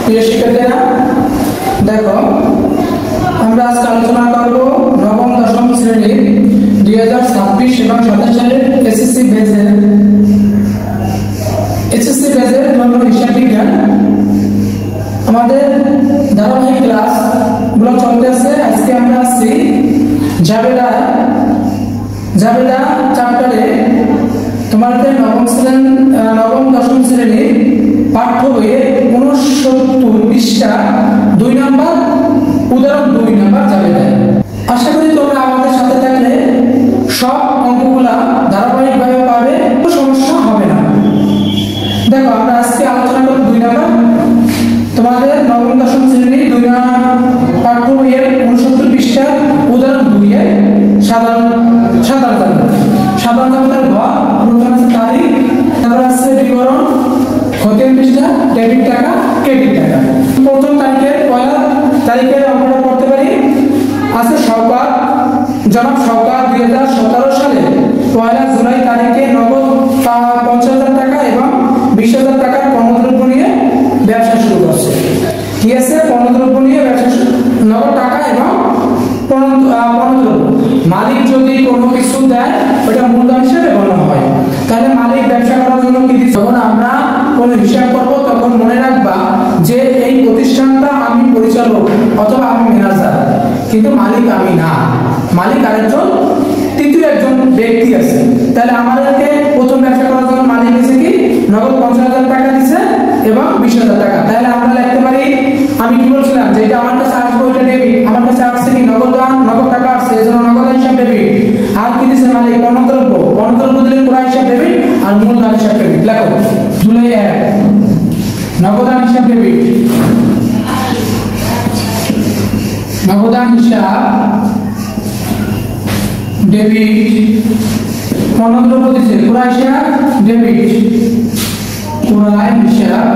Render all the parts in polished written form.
প্রিয় শিক্ষার্থীরা, দেখো আমরা আজকে আলোচনা করব নবম দশম শ্রেণীর 2026 এবং 27 সালের এসএসসি বেজের জন্য হিসাব বিজ্ঞান। আমাদের ধারাবাহিক ক্লাস গুলো চলতেছে। আজকে আমরা আসছি জাবেদা চ্যাপ্টারে। তোমাদের নবম দশম শ্রেণীর পাঠ্য বইয়ের 69 পৃষ্ঠা 2 নম্বর উদাহরণ 2 নম্বর জাবেদা। আশা করি তোমরা আমাদের সাথে থাকলে সব অঙ্কগুলা ধারাবাহিকভাবে পাবে, কোনো সমস্যা হবে না। দেখো আমরা আজকে আলোচনা করব 2 নম্বর তোমাদের নবম দশম শ্রেণীর 2 নম্বর পাঠ্য বইয়ের 69 পৃষ্ঠা উদাহরণ 2 এর সাধারণ জাবেদার ঘর। প্রথমে আছে তারিখ, তারপর আছে বিবরণ, খতিয়ান পৃষ্ঠা, ডেবিট টাকা, ক্রেডিট টাকা। প্রথম পয়লা তারিখের অঙ্কটা করতে পারি। আছে জনাব সরকার 2017 সালে 1 জুলাই তারিখে নগদ 50,000 টাকা এবং 20,000 টাকার পণ্যদ্রব্য নিয়ে ব্যবসা শুরু করছে। ঠিক আছে, পণ্যদ্রব্য নিয়ে ব্যবসা, নগদ টাকা এবং পণ্যদ্রব্য। মালিক যদি কোনো কিছু দেয় ওটা মূলধন হিসেবে গণ্য হয়। তাহলে মালিক ব্যবসা করার জন্য কি দিচ্ছে? যখন আমরা কোনো হিসাব করব তখন মনে রাখবা যে এই প্রতিষ্ঠানটা আমি পরিচালক অথবা আমি ম্যানেজার, কিন্তু মালিক আমি না, মালিক আরেকজন তৃতীয় একজন ব্যক্তি আছে। তাহলে আমাদেরকে প্রথম ব্যবসা করার জন্য মালিক দিচ্ছে কি নগদ 50,000 টাকা দিচ্ছে এবং 20,000 টাকা। তাহলে আমরা লিখতে পারি, আমি কি বলছিলাম যে এটা আমার কাছে আসবে ওইটা ডেবিট, আমার কাছে আসছে কি নগদ টাকা আসছে, এজন্য নগদ হিসাব ডেবিট। আর কি দিচ্ছে মালিক? পণ্যদ্রব্য দিলে পুরো হিসাব ডেবিট আর মূলধন হিসাব ডেবিট। লেখো জুলাই 1 নগদান হিসাব ডেবিট, নগদান হিসাব ডেবিট। পণ্যদ্রব্য দিচ্ছে পুরো হিসাব ডেবিট, পুরো হিসাব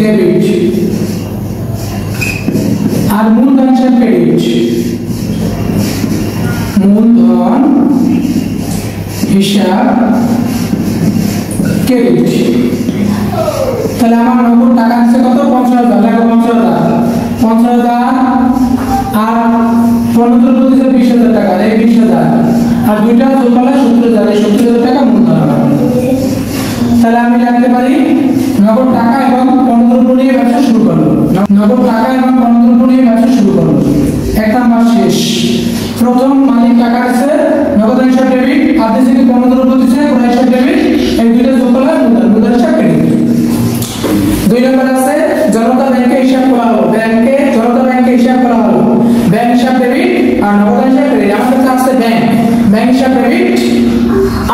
ডেবিট। আর মূলধন হিসাব ক্রেডিট, মূলধন হিসাব ক্রেডিট। তাহলে আমার নগদ টাকা আছে কত? 50,000। দেখো 50,000 আর পণ্যদ্রব্য দিচ্ছে 20,000 টাকা, এই 20,000 আর দুইটা যোগ করলে 70,000, এই 70,000 টাকা মূলধন। তাহলে আমি লিখতে পারি নগদ টাকা এবং পণ্যদ্রব্য নিয়ে ব্যবসা শুরু করলো। নগদ টাকা এবং পণ্যদ্রব্য নিয়ে ব্যবসা শুরু করলো। 1 নাম্বার শেষ। প্রথম মালিক টাকা দিচ্ছে, নগদ হিসাব ডেবিট, আর দিচ্ছে কি পণ্যদ্রব্য দিচ্ছে, পুরো হিসাব ডেবিট, এই দুইটা যোগ করলে মূলধন হিসাব ক্রেডিট। 2 নম্বর আছে জনতা ব্যাংকে হিসাব করা হলো, জনতা ব্যাংকে হিসাব করা হলো, ব্যাংক হিসাব ডেবিট আর নগদ হিসাব ক্রেডিট। আমার কাছে আছে ব্যাংক হিসাব ডেবিট।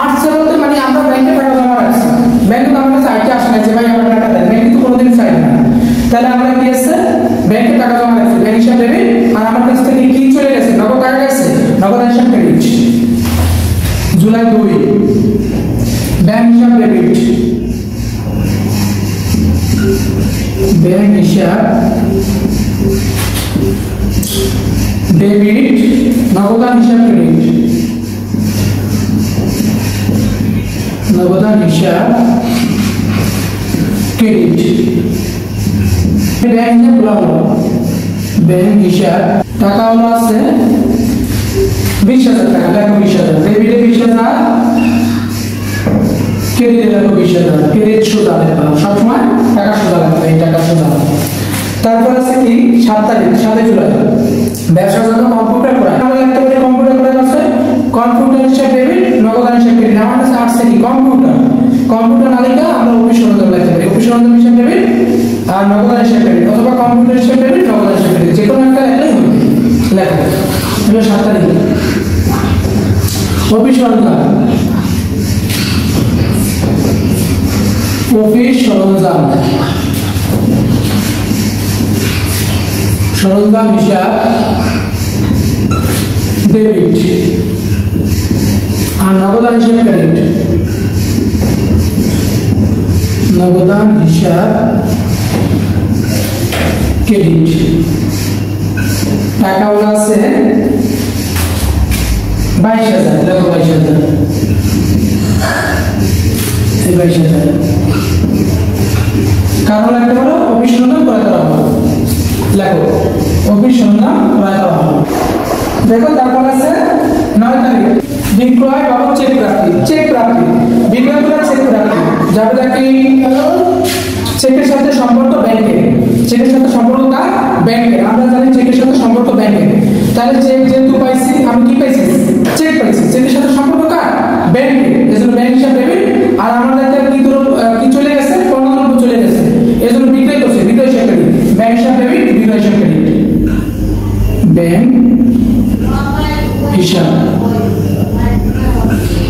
আসছে বলতে মানে আমরা ব্যাংকে টাকা জমা রাখছি, ব্যাংকে তো আমার কাছে আইতে আসে না যে ভাই আমার টাকা দেন, ব্যাংক কিন্তু কোনোদিন চাই না। তাহলে আমরা কি আছে ব্যাংকে টাকা জমা রাখছি, ব্যাংক হিসাব ডেবিট, আর আমার কাছ থেকে কি চলে গেছে? নগদ টাকা গেছে, নগদ হিসাব ক্রেডিট। জুলাই 2 ব্যাংক হিসাব ডেবিট, ব্যাংক হিসাব ডেবিট, নগদান হিসাব ক্রেডিট, নগদান হিসাব ক্রেডিট। ব্যাংক হিসাব খোলা হলো, ব্যাংক হিসাব টাকা হলো আছে 20,000 টাকা। দেখো 20,000, ডেবিটে 20,000, ক্রেডিটে দেখো 20,000। ক্রেডিট সুদ আদায় সবসময় টাকা সুদ আদায়, এই টাকা সুদ আদায়। তারপর আছে কি 7 জুলাই ব্যবসার জন্য কম্পিউটার করা। আমরা লিখতে পারি কম্পিউটার করা আছে, কম্পিউটার হিসাব ডেবিট, নগদান হিসাব ক্রেডিট। আমার কাছে আসছে কি কম্পিউটার নালিকা, আমরা অফিস সরঞ্জাম লিখতে পারি, অফিস সরঞ্জাম হিসাব ডেবিট আর নগদান হিসাব ক্রেডিট, অথবা কম্পিউটার হিসাব ডেবিট, নগদান হিসাব ক্রেডিট, যে কোনো একটা লিখলেই হবে। লেখো হলো 7 তারিখ অফিস সরঞ্জাম, অফিস সরঞ্জাম হিসাব ডেবিট আর নগদান হিসাব ক্রেডিট, নগদান হিসাব ক্রেডিট। টাকা ওলা আছে 22,000, দেখো 22,000, 22,000 কারণ লিখতে পারো অফিস সরঞ্জাম ক্রয় করা হলো, লেখো অফিস সরঞ্জাম ক্রয় করা হলো। দেখো তারপর আছে 9 তারিখ বিক্রয় বাবদ চেক প্রাপ্তি। চেক প্রাপ্তি বিক্রয় করা চেক প্রাপ্তি যাবে নাকি চেকের সাথে সম্পর্ক ব্যাংকের, চেকের সাথে সম্পর্ক কার ব্যাংকের। আমরা জানি চেকের সাথে সম্পর্ক ব্যাংকের, তাহলে চেক যেহেতু পাইছি আমি কি পাইছি চেক পাইছি, চেকের সাথে সম্পর্ক কার ব্যাংকের, এজন্য ব্যাংক হিসাব ডেবিট। আর আমাদের কি চলে গেছে পণ্যদ্রব্য চলে গেছে, এজন্য বিক্রয় করছে বিক্রয় হিসাব ক্রেডিট, ব্যাংক হিসাব ডেবিট বিক্রয় হিসাব ক্রেডিট, ব্যাংক হিসাব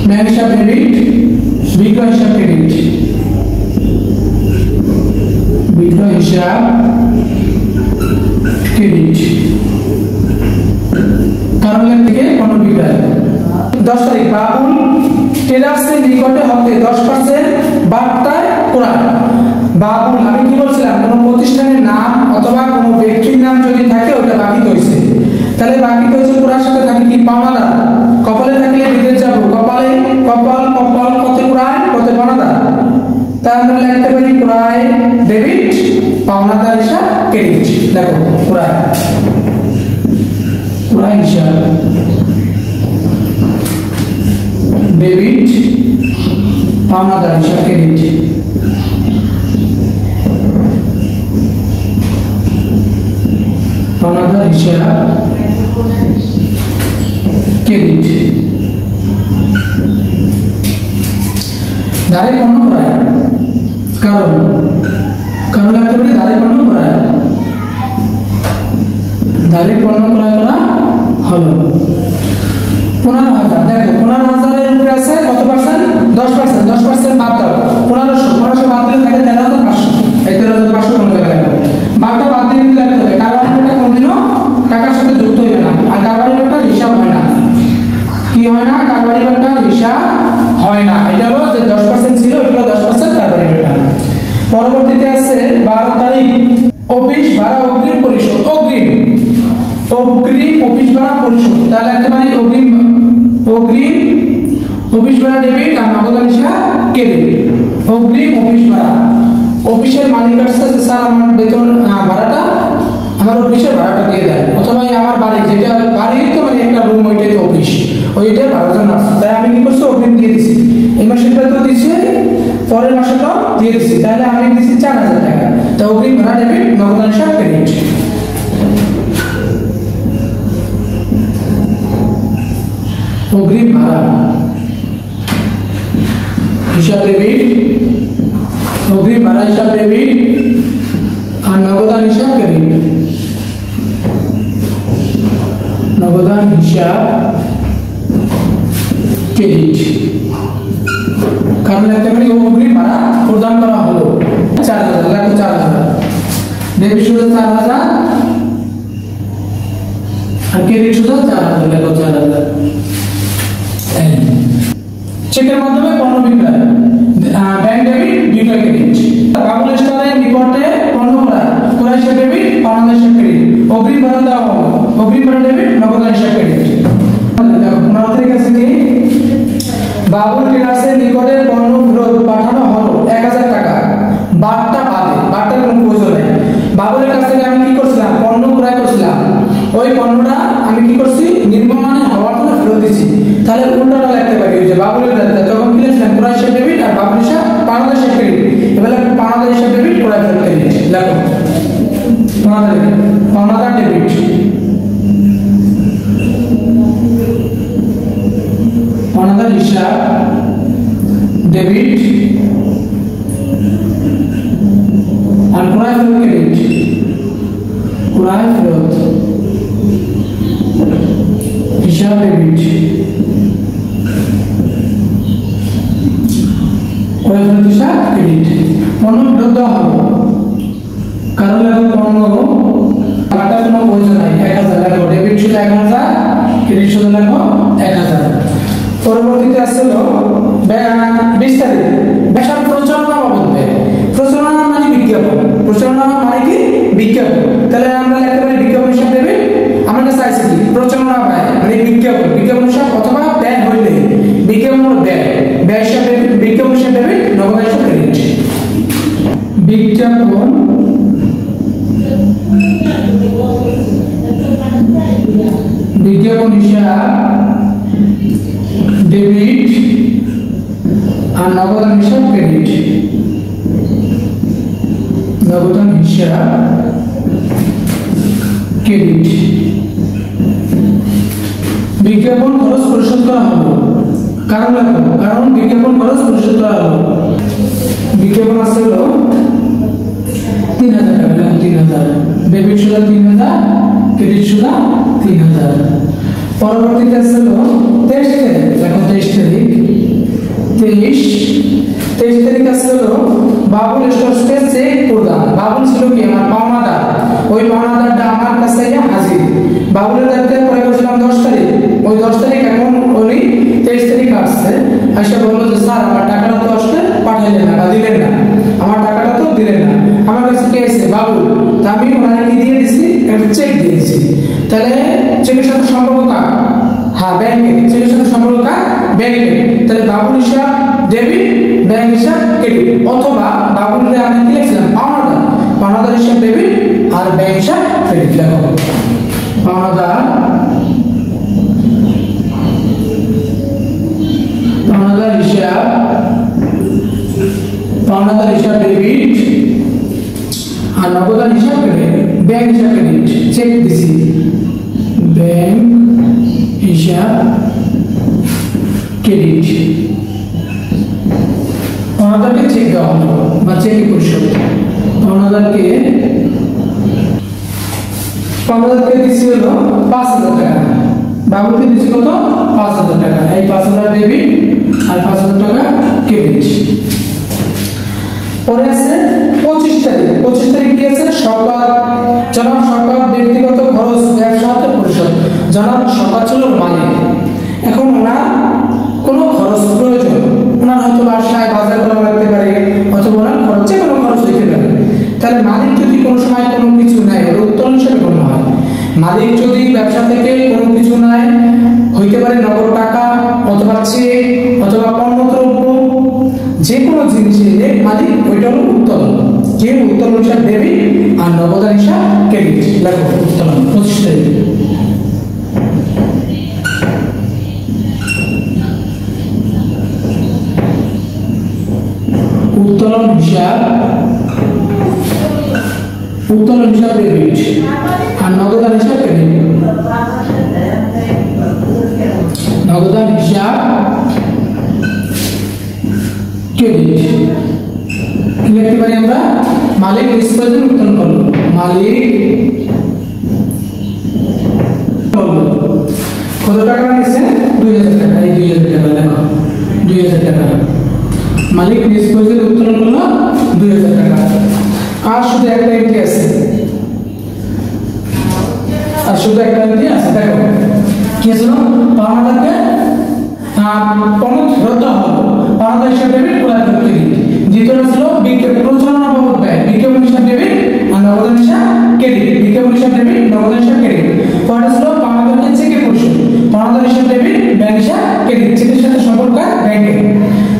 ব্যাংক হিসাব ডেবিট বিক্রয় হিসাব ক্রেডিট, বিক্রয় হিসাব ক্রেডিট। কারণ থেকে কোন বিক্রয় 10 তারিখ বাবুল টেলার্সের নিকটে হতে 10% বার্তায় কোরআন। বাবুল আমি কি বলছিলাম কোন প্রতিষ্ঠানের নাম অথবা কোন ব্যক্তির নাম যদি থাকে ওটা বাকি হইছে, তাহলে বাকি হইছে কোরআন সাথে থাকে কি পাওনাদার। কপালে থাকলে বিদেশ যাব, কপালে কপাল কপাল কত কোরআন কত পাওনাদার, তার আমরা লিখতে পারি ক্রয় ডেবিট পাওনাদার হিসাব ক্রেডিট। দেখো ক্রয় ক্রয় হিসাব ডেবিট পাওনাদার হিসাব ক্রেডিট। পাওনাদার হিসাব ক্রেডিট। ধারে পণ্য ক্রয় কারণ কারণ একটা বলি ধারে পণ্য ক্রয়, ধারে পণ্য ক্রয় করা হলো 15,000। দেখো 15,000 এর উপরে আছে কত পার্সেন্ট 10%, 10% বাদ দাও 1500 বাদ দিলে থাকে 13,500, এই 13,500 কোন জায়গায় লাগবে বাদটা বাদ দিয়ে দিলে লাগবে, কারণ এটা কোনদিনও টাকার সাথে যুক্ত হবে না। আর কারবারি বাট্টার হিসাব হয় না, কি হয় না কারবারি বাট্টার হিসাব হয় না। এটা হলো যে 10% ছিল এটা 10% কারবারি বাট্টা। পরবর্তীতে আছে 12 তারিখ অফিস ভাড়া অগ্রিম পরিশোধ। অগ্রিম অফিস ভাড়া পরিশোধ, তাহলে একটা মানে অগ্রিম অফিস ভাড়া ডেবিট আর নগদ হিসাব ক্রেডিট। অগ্রিম অফিস ভাড়া অফিসের মালিক আসছে স্যার আমার বেতন ভাড়াটা আমার অফিসের ভাড়াটা দিয়ে দেয়, অথবা আমার বাড়ি যেটা বাড়ি তো মানে একটা রুম ওইটাই তো অফিস ওইটাই ভাড়ার জন্য আসছে, তাই আমি কি করছি অগ্রিম দিয়ে দিছি। এই মাসেরটা তো দিছি পরের মাসেটাও দিয়ে দিছি, তাহলে আমি দিছি 4,000 টাকা। তো অগ্রিম ভাড়া ডেবিট নগদ হিসাব ক্রেডিট। অগ্রিম ভাড়া হিসাব ডেবিট, অগ্রিম ভাড়া হিসাব ডেবিট আর নগদান হিসাব ক্রেডিট। নগদান হিসাব ক্রেডিট কারণ একটা করে অগ্রিম ভাড়া প্রদান করা হলো 4,000, লাগবে 4,000, ডেবিট শুধু 4,000 আর ক্রেডিট শুধু 4,000, লাগবে 4,000। চেকের মাধ্যমে পণ্য বিক্রয় ব্যাংক ডেবিট বিক্রয় ক্রেডিট। বাবুল স্টোরের নিকটে পণ্য ক্রয় হিসাব ডেবিট পাওনাদার হিসাব ক্রেডিট। অগ্রিম ভাড়া দেওয়া হলো, অগ্রিম ভাড়া ডেবিট নগদ হিসাব ক্রেডিট। 15 তারিখ আছে কি বাবুল টেলার্সের নিকটে পণ্য ফেরত পাঠানো হলো 1,000 টাকা। বাটটা পাবে, বাটটার কোনো প্রয়োজন নেই। বাবুলের কাছ থেকে আমি কি করছিলাম পণ্য ক্রয় করছিলাম, ওই পণ্যটা আমি কি করছি নির্মাণে হওয়ার জন্য ফেরত দিচ্ছি, তাহলে উল্টাটা লিখতে পারি যে বাবুলের যখন কিনেছিলাম ক্রয় হিসাব ডেবিট আর বাবুল হিসাব পাওনাদার হিসাব ক্রেডিট। এবার পাওনাদার হিসাব ডেবিট ক্রয় ফেরত ক্রেডিট। লেখো পাওনাদার ডেবিট পাওনাদার হিসাব ডেবিট আর ক্রয় ফেরত ক্রেডিট। ক্রয় ফেরত হিসাব ডেবিট ক্রয় ফেরত হিসাব ক্রেডিট। পণ্য ফেরত দেওয়া হলো কারণ লেখো পণ্য টাকাটা কোনো প্রয়োজন নাই 1,000, লেখো ডেবিট শুধু 1,000 ক্রেডিট শুধু লেখো 1,000। পরবর্তীতে আসলো 20 তারিখ বেসার প্রচারণা বাবদ ব্যয়। প্রচারণা মানে বিজ্ঞাপন, প্রচারণা মানে কি বিজ্ঞাপন, তাহলে আমরা লিখতে পারি বিজ্ঞাপন হিসাব ডেবিট। আমরা চাইছি কি প্রচারণা ব্যয় মানে বিজ্ঞাপন, বিজ্ঞাপন হিসাব অথবা ব্যয় হইলে বিজ্ঞাপন ব্যয়, ব্যয় হিসাব ডেবিট বিজ্ঞাপন হিসাব ডেবিট নগদ হিসাব ক্রেডিট। বিজ্ঞাপন হিসাব ডেবিট আর নগদান হিসাব ক্রেডিট। নগদান হিসাব ক্রেডিট। বিজ্ঞাপন খরচ পরিশোধ করা হলো, কারণ বিজ্ঞাপন খরচ পরিশোধ করা হলো। বিজ্ঞাপন আছে হলো 3000 টাকা, 3000 ডেবিট সুদ 3000, ক্রেডিট সুদ 3000। পরবর্তীতে আছে হলো 23 তারিখ, দেখো 23 তারিখ, 23 তারিখ আছে হলো বাবুল স্টোরসকে চেক প্রদান। বাবুল ছিল কি আমার পাওনাদার, ওই পাওনাদারটা আমার কাছে হাজির। বাবুলের দায়িত্বে পরে করেছিলাম 10 তারিখ, ওই 10 তারিখ এখন উনি 23 তারিখ আসছে, এসে বললো যে স্যার আমার টাকাটা তো আসলে পাঠাইলেন না বা দিলেন না, আমার টাকাটা তো দিলেন না। আমার কাছে কে এসে বাবুল, তা আমি ওনাকে কি দিয়ে দিছি, একটা চেক দিয়েছি। তাহলে চেকের সাথে সম্পর্ক কার? হ্যাঁ ব্যাংকে। চেকের সাথে সম্পর্ক কার? ব্যাংকে। তাহলে বাবুল হিসাব ডেবিট, ব্যাংক হিসাব ক্রেডিট। অথবা বাবুলের আমি কি লিখছিলাম পাওনাদার হিসাব ডেবিট আর ব্যাংক হিসাব ক্রেডিট। দেখো পাওনাদার হিসাব ডেবিট আর নগদান হিসাব ক্রেডিট। ব্যাংক হিসাব ক্রেডিট, চেক দিছি, ব্যাংক হিসাব ক্রেডিট। পাওনাদারকে চেক দেওয়া হলো বা চেক পরিশোধ। পাওনাদারকে দিছি হলো 5000 টাকা, বাবুকে দিছি কত? 5000 টাকা। এই 5000 ডেবিট আর 5000 টাকা ক্রেডিট। পরে আছে 25 তারিখ। 25 তারিখ কি আছে? জনাব সরকার ব্যক্তিগত খরচ ব্যবসা হতে পরিশোধ। জনাব সরকার ছিল মালিক, এখন ওনার কোনো খরচ প্রয়োজন, ওনার হয়তো বাসায় বাজার করা লাগতে পারে, অথবা ওনার খরচ যে কোনো খরচ হইতে পারে। তাহলে মালিক যদি কোনো সময় কোনো কিছু নেয়, ওর উত্তোলন হিসেবে গণ্য হয়। মালিক যদি ব্যবসা থেকে কোনো কিছু নেয়, হইতে পারে নগদ টাকা অথবা চেক অথবা পণ্যদ্রব্য, যে কোনো জিনিস নিলে মালিক ওইটা হলো উত্তোলন। যে উত্তোলন হিসাব ডেবিট আর নগদান হিসাব ক্রেডিট। দেখো উত্তোলন 25 তারিখ। উত্তোলন হিসাব ডেবিট আর নগদান হিসাব ক্রেডিট। নগদান হিসাব ক্রেডিট লিখতে পারি আমরা মালিক নিষ্পত্তি উত্তোলন করলো। মালিক কত টাকা নিয়েছে? 2000 টাকা। এই 2000 টাকা দেখো 2000 টাকা মালিক নিষ্পত্তি উত্তোলন করলো 2000 টাকা। আর শুধু একটা এন্ট্রি আছে, দেখো কি আছে? পাওনাদারকে পণ্য ফেরত দেওয়া হলো। পাওনাদার হিসাব ডেবিট, ক্রয় ক্রেডিট। দ্বিতীয়টা ছিল বিজ্ঞাপন প্রচারণা বাবদ ব্যয়। বিজ্ঞাপন হিসাব ডেবিট আর নগদান হিসাব ক্রেডিট। বিজ্ঞাপন হিসাব ডেবিট, নগদান হিসাব ক্রেডিট। পরেরটা ছিল পাওনাদারকে চেকে পরিশোধ। পাওনাদার হিসাব ডেবিট, ব্যাংক হিসাব ক্রেডিট। চেকের সাথে সম্পর্ক ব্যাংকে।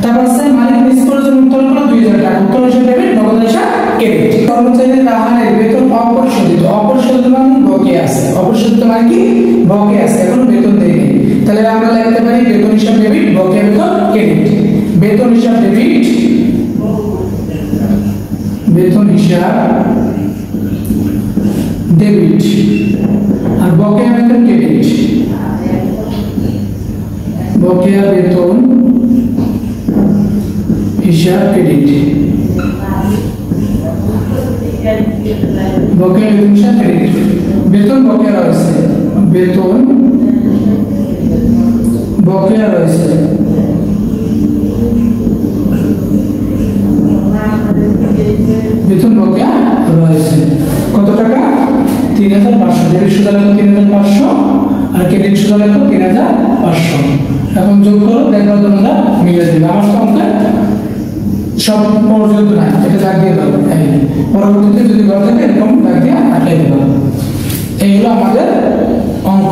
তারপর আছে মালিক নিষ্পত্তি উত্তোলন করলো 2000 টাকা। উত্তোলন হিসাব ডেবিট, নগদান হিসাব ক্রেডিট। কর্মচারীর আহারের বেতন অপরিশোধিত। অপরিশোধিত মানে বকেয়া আছে। অপরিশোধিত মানে কি? বকেয়া আছে, এখন বেতন দেয়নি। তাহলে আমরা লিখতে পারি বেতন হিসাব ডেবিট, বকেয়া বেতন ক্রেডিট। বেতন হিসাব ডেবিট, বেতন হিসাব ডেবিট আর বকেয়া বেতন ক্রেডিট। বকেয়া বেতন হিসাব ক্রেডিট। বকেয়া বেতন হিসাব ক্রেডিট। বেতন বকেয়া রয়েছে, বেতন বকেয়া রয়েছে। বেতন বকেয়া রয়েছে কত টাকা? 3500। ডেবিট সুদ লাগলো 3500 আর ক্রেডিট সুদ লাগলো 3500। এখন যোগ করো, দেখো তোমরা মিলে দেবে। আমার তো অঙ্কে সব পর্যন্ত নাই, এটা দাগ দিয়ে দেবো। পরবর্তীতে যদি ঘর থাকে এরকম দাগ দিয়ে আটকাই দেবো। এই হলো আমাদের অঙ্ক।